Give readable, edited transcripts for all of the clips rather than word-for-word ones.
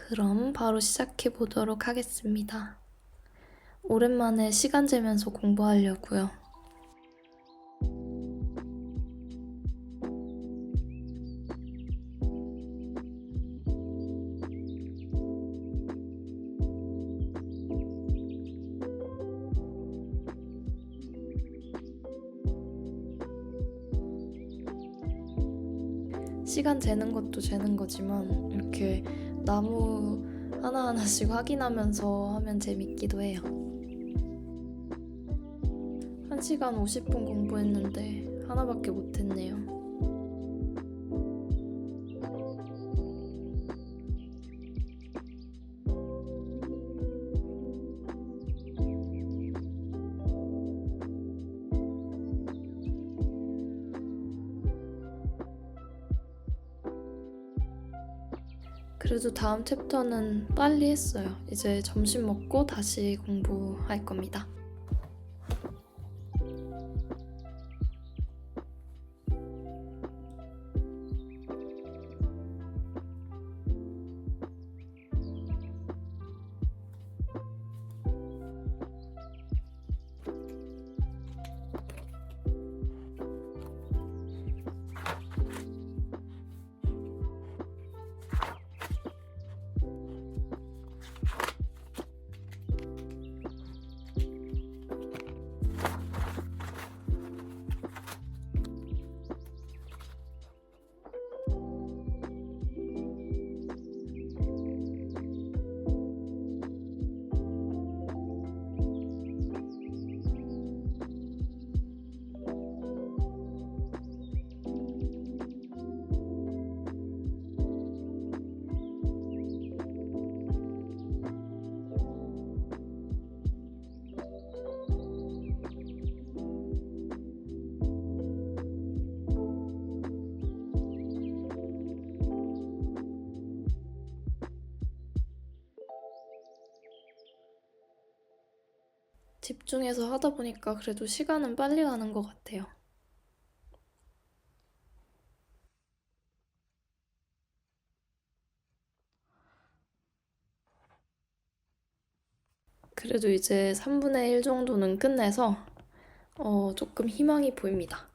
그럼 바로 시작해 보도록 하겠습니다. 오랜만에 시간 재면서 공부하려고요. 시간 재는 것도 재는 거지만 이렇게 나무 하나하나씩 확인하면서 하면 재밌기도 해요. 1시간 50분 공부했는데 하나밖에 못했네요. 그래도 다음 챕터는 빨리 했어요. 이제 점심 먹고 다시 공부할 겁니다. 집중해서 하다 보니까 그래도 시간은 빨리 가는 것 같아요. 그래도 이제 3분의 1 정도는 끝내서 조금 희망이 보입니다.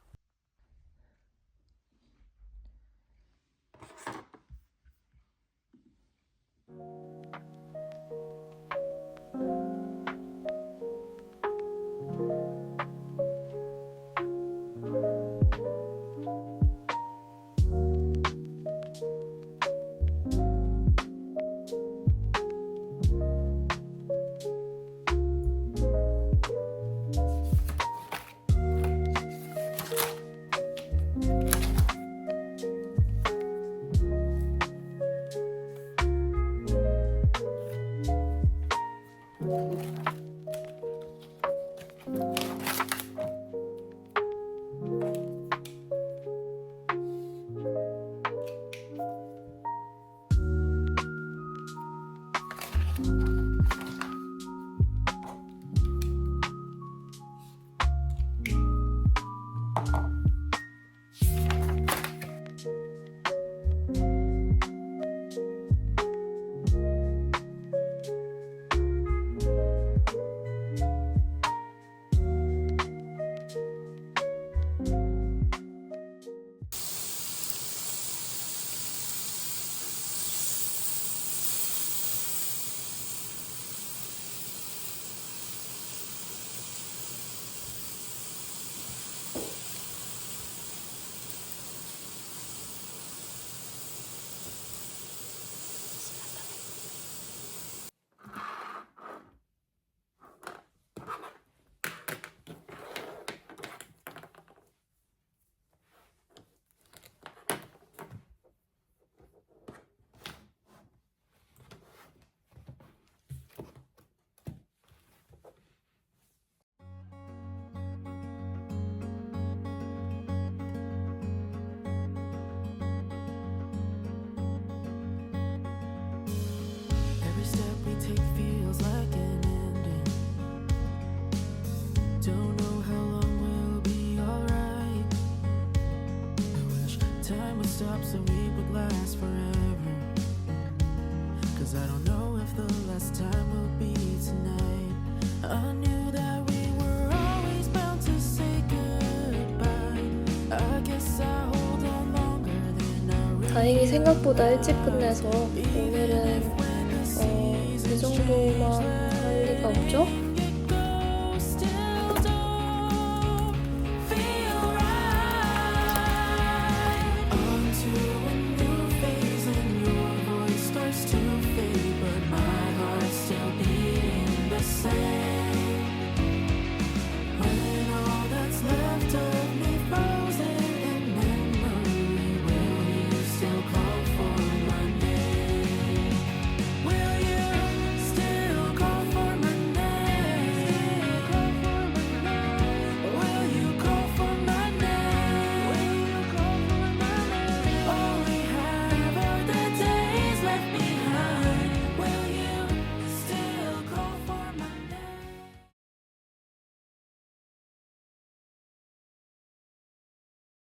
Every step we take feels like an ending. Don't know how long we'll be alright. I wish time would stop so we would last forever. 'Cause 'cause I don't know if the last time will be tonight. I knew that we were always bound to say goodbye. I guess I hold on longer than I really. 다행히 생각보다 일찍 끝내서 오늘은 그 정도만 할 리가 없죠?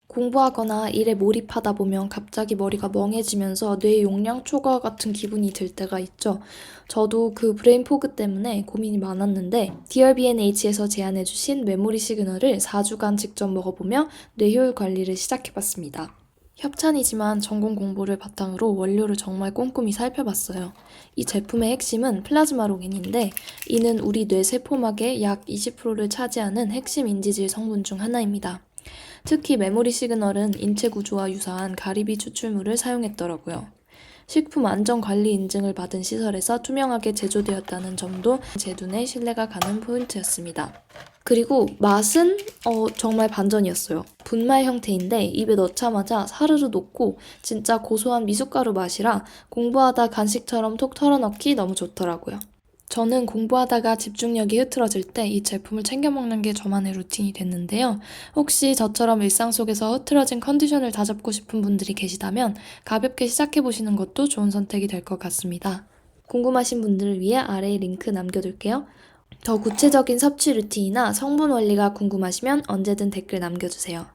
공부하거나 일에 몰입하다 보면 갑자기 머리가 멍해지면서 뇌 용량 초과 같은 기분이 들 때가 있죠. 저도 그 브레인 포그 때문에 고민이 많았는데 DRBNH에서 제안해주신 메모리 시그널을 4주간 직접 먹어보며 뇌 효율 관리를 시작해봤습니다. 협찬이지만 전공 공부를 바탕으로 원료를 정말 꼼꼼히 살펴봤어요. 이 제품의 핵심은 플라즈마로긴인데 이는 우리 뇌 세포막의 약 20%를 차지하는 핵심 인지질 성분 중 하나입니다. 특히 메모리 시그널은 인체 구조와 유사한 가리비 추출물을 사용했더라고요. 식품 안전관리 인증을 받은 시설에서 투명하게 제조되었다는 점도 제 눈에 신뢰가 가는 포인트였습니다. 그리고 맛은 정말 반전이었어요. 분말 형태인데 입에 넣자마자 사르르 녹고 진짜 고소한 미숫가루 맛이라 공부하다 간식처럼 톡 털어넣기 너무 좋더라고요. 저는 공부하다가 집중력이 흐트러질 때 이 제품을 챙겨 먹는 게 저만의 루틴이 됐는데요. 혹시 저처럼 일상 속에서 흐트러진 컨디션을 다잡고 싶은 분들이 계시다면 가볍게 시작해보시는 것도 좋은 선택이 될 것 같습니다. 궁금하신 분들을 위해 아래에 링크 남겨둘게요. 더 구체적인 섭취 루틴이나 성분 원리가 궁금하시면 언제든 댓글 남겨주세요.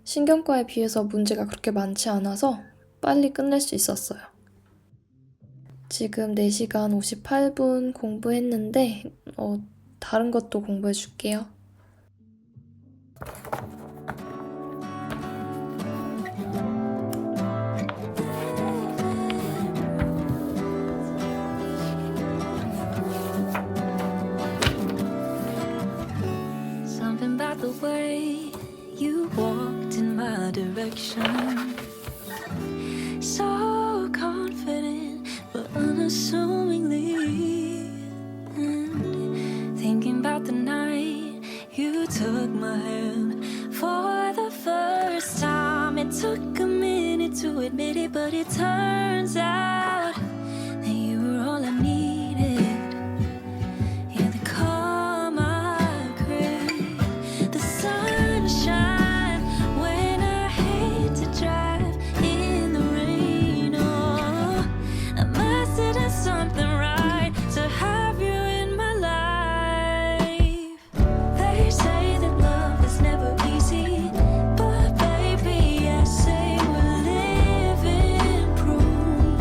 신경과에 비해서 문제가 그렇게 많지 않아서 빨리 끝낼 수 있었어요. 지금 4시간 58분 공부했는데 다른 것도 공부해 줄게요. Something about the way you walked in my direction. So confident, but unassumingly. And thinking about the night you took my hand for the first time. It took a minute to admit it, but it turns out that you were all I needed. Yeah, the calm I crave, the sunshine when I hate to drive in the rain. Oh, I must have done something right to have you in my life. They say that love is never easy, but baby, I say we're living proof,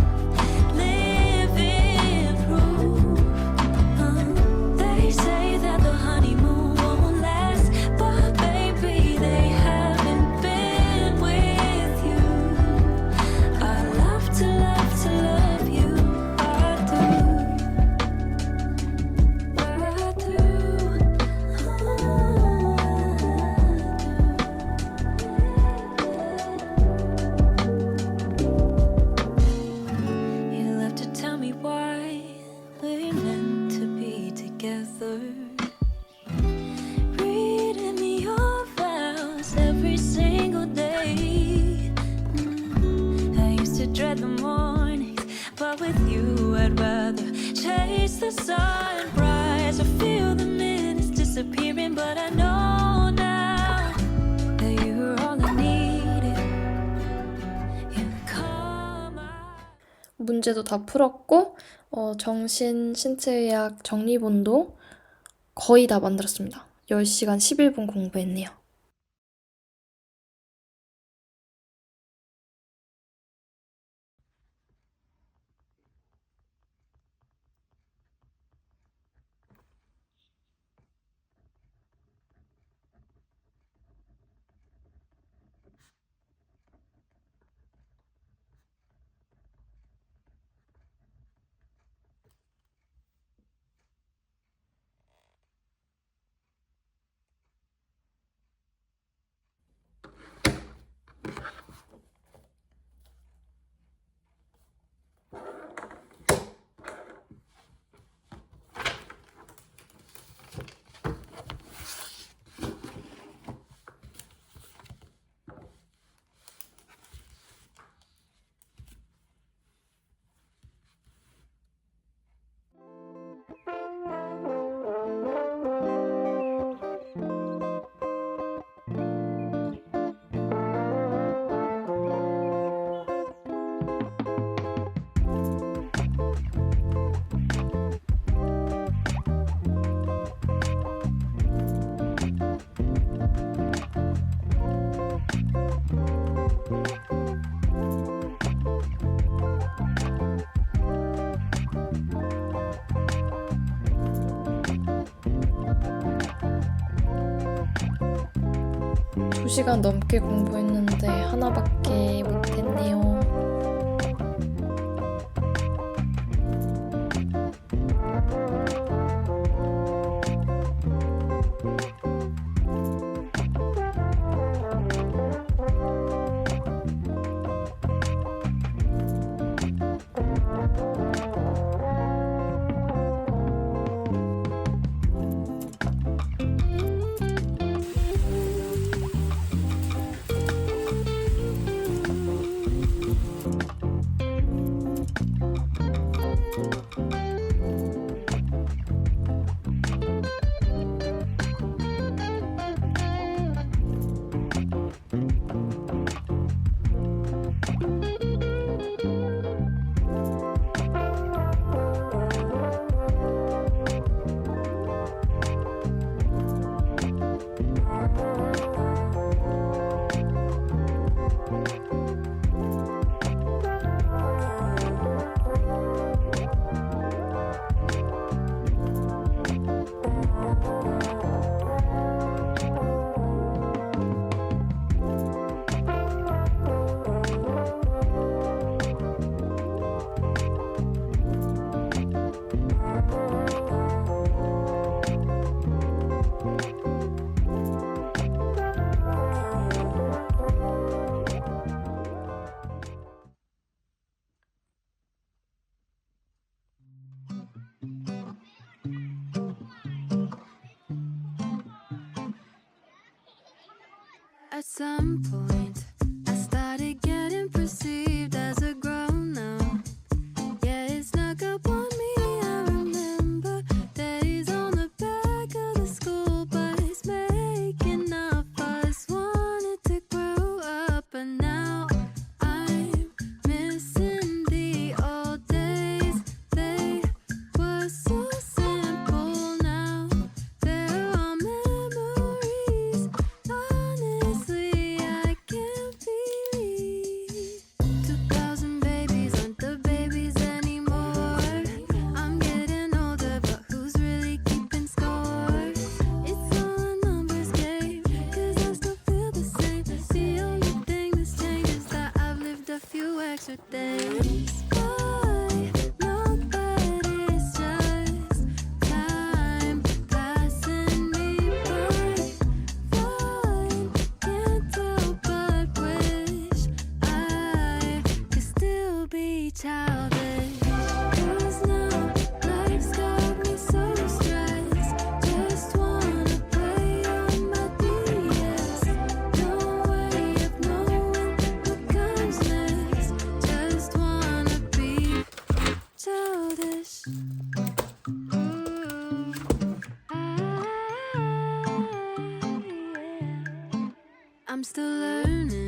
living proof. They say that the honeymoon won't last, but baby, they haven't been with you. I love to love to love you. I do. I do. You love to tell me why we're meant to be together. Reading me your vows every single day. I used to dread the mornings, but with you I'd rather chase the sunrise or feel the minutes disappearing. But I know now that you were all I needed. You're the calm I 문제도 다 풀었고 정신 신체의학 정리본도 거의 다 만들었습니다. 10시간 11분 공부했네요. 두 시간 넘게 공부했는데 하나밖에 못했네요. At some point, I started getting perceived as a grown up. Yeah, it snuck up on me. I remember days on the back of the school bus, making up us, wanted to grow up, but now I'm missing the old days. They were so simple. Now they're all memories. Honestly, I can't believe 2,000 babies aren't the babies anymore. I'm getting older, but who's really keeping score? It's all a numbers game, 'cause I still feel the same. The only thing that's changed is that I've lived a few extra days. Why? No, but it's just time passing me by. Fine, can't help but wish I could still be childish. 'Cause now life's got me so stressed. Just wanna play on my DS. No way of knowing what comes next. Just wanna be childish. I'm still learning.